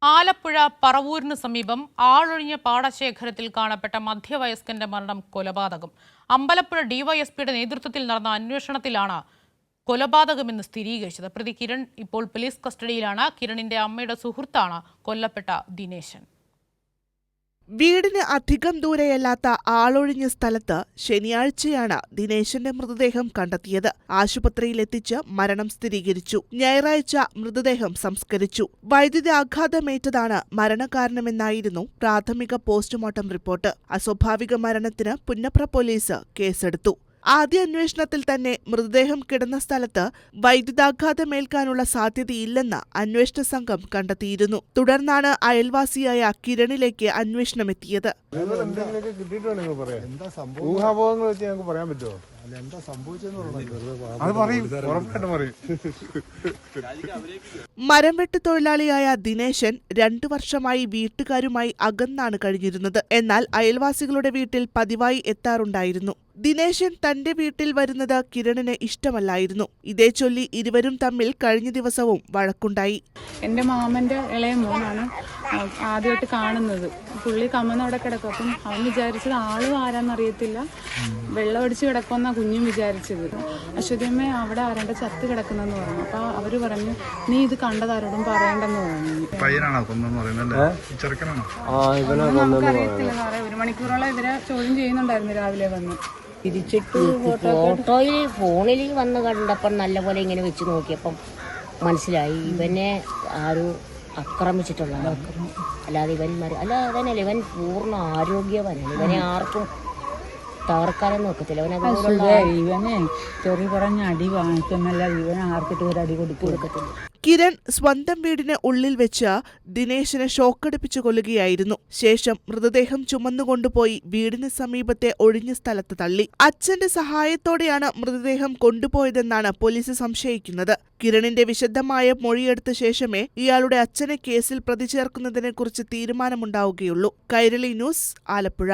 ആലപ്പുഴ പറവൂരിന് സമീപം ആളൊഴിഞ്ഞ പാടശേഖരത്തിൽ കാണപ്പെട്ട മധ്യവയസ്കന്റെ മരണം കൊലപാതകം. അമ്പലപ്പുഴ ഡിവൈഎസ്പിയുടെ നേതൃത്വത്തിൽ നടന്ന അന്വേഷണത്തിലാണ് കൊലപാതകമെന്ന് സ്ഥിരീകരിച്ചത്. പ്രതി കിരൺ ഇപ്പോൾ പോലീസ് കസ്റ്റഡിയിലാണ്. കിരണിന്റെ അമ്മയുടെ സുഹൃത്താണ് കൊല്ലപ്പെട്ട ദിനേശൻ. വീടിന് അധികം ദൂരെയല്ലാത്ത ആളൊഴിഞ്ഞ സ്ഥലത്ത് ശനിയാഴ്ചയാണ് ദിനേശന്റെ മൃതദേഹം കണ്ടെത്തിയത്. ആശുപത്രിയിലെത്തിച്ച് മരണം സ്ഥിരീകരിച്ചു. ഞായറാഴ്ച മൃതദേഹം സംസ്കരിച്ചു. വൈദ്യുതാഘാതമേറ്റതാണ് മരണകാരണമെന്നായിരുന്നു പ്രാഥമിക പോസ്റ്റ്മോർട്ടം റിപ്പോർട്ട്. അസ്വാഭാവിക മരണത്തിന് പുന്നപ്ര പോലീസ് കേസെടുത്തു. ആദ്യ അന്വേഷണത്തിൽ തന്നെ മൃതദേഹം കിടന്ന സ്ഥലത്ത് വൈദ്യുതാഘാതമേൽക്കാനുള്ള സാധ്യതയില്ലെന്ന് അന്വേഷണ സംഘം കണ്ടെത്തിയിരുന്നു. തുടർന്നാണ് അയൽവാസിയായ കിരണിലേക്ക് അന്വേഷണമെത്തിയത്. മരംവെട്ട് തൊഴിലാളിയായ ദിനേശൻ 2 വർഷമായി വീട്ടുകാരുമായി അകന്നാണ് കഴിഞ്ഞിരുന്നത്. എന്നാൽ അയൽവാസികളുടെ വീട്ടിൽ പതിവായി എത്താറുണ്ടായിരുന്നു. ദിനേശൻ തന്റെ വീട്ടിൽ വരുന്നത് കിരണിന് ഇഷ്ടമല്ലായിരുന്നു. ഇതേ ചൊല്ലി ഇരുവരും തമ്മിൽ കഴിഞ്ഞ ദിവസവും വഴക്കുണ്ടായി. എന്റെ മാമന്റെ ഇളയ മോനാണ് ആദ്യമായിട്ട് കാണുന്നത്. പുള്ളി കമ്മന്ന് അവിടെ കിടക്കും. അപ്പം അവൻ വിചാരിച്ചത് ആളും ആരാന്നറിയത്തില്ല, വെള്ളം അടിച്ച് കിടക്കുമെന്നാ കുഞ്ഞും വിചാരിച്ചത്. അശ്വതിയമ്മ അവിടെ ആരാണ്ട് ചത്ത് കിടക്കുന്നെന്ന് പറഞ്ഞു. അപ്പൊ അവര് പറഞ്ഞു, നീ ഇത് കണ്ടതാരോടും പറയണ്ടെന്ന് പറഞ്ഞു. നമുക്കറിയത്തില്ല സാറേ. 1 മണിക്കൂറോളം ഇവരെ ചോദ്യം ചെയ്യുന്നുണ്ടായിരുന്നു രാവിലെ വന്ന്. ഫോണിൽ വന്ന് കണ്ടപ്പം നല്ലപോലെ ഇങ്ങനെ വെച്ച് നോക്കിയപ്പം മനസ്സിലായി ഇവനെ ആരും ആക്രമിച്ചിട്ടുള്ളതാണ്. അല്ലാതെ അതന്നല്ല, ഇവൻ പൂർണ്ണ ആരോഗ്യവാനാണ്. ഇവനെ ആർക്കും തകർക്കാനൊന്നും ഒക്കത്തില്ല. ഇവനെ ചെറിയ പറഞ്ഞ അടി വാങ്ങിക്കുന്നല്ല, ഇവൻ ആർക്കിട്ട് ഒരു അടി കൊടുക്കത്തില്ല. കിരൺ സ്വന്തം വീടിന് ഉള്ളിൽ വെച്ച് ദിനേശനെ ഷോക്കടിപ്പിച്ചു കൊല്ലുകയായിരുന്നു. ശേഷം മൃതദേഹം ചുമന്നുകൊണ്ടുപോയി വീടിന് സമീപത്തെ ഒഴിഞ്ഞ സ്ഥലത്ത് തള്ളി. അച്ഛന്റെ സഹായത്തോടെയാണ് മൃതദേഹം കൊണ്ടുപോയതെന്നാണ് പോലീസ് സംശയിക്കുന്നത്. കിരണിന്റെ വിശദമായ മൊഴിയെടുത്ത ശേഷമേ ഇയാളുടെ അച്ഛനെ കേസിൽ പ്രതി ചേർക്കുന്നതിനെക്കുറിച്ച് തീരുമാനമുണ്ടാവുകയുള്ളൂ. കൈരളി ന്യൂസ്, ആലപ്പുഴ.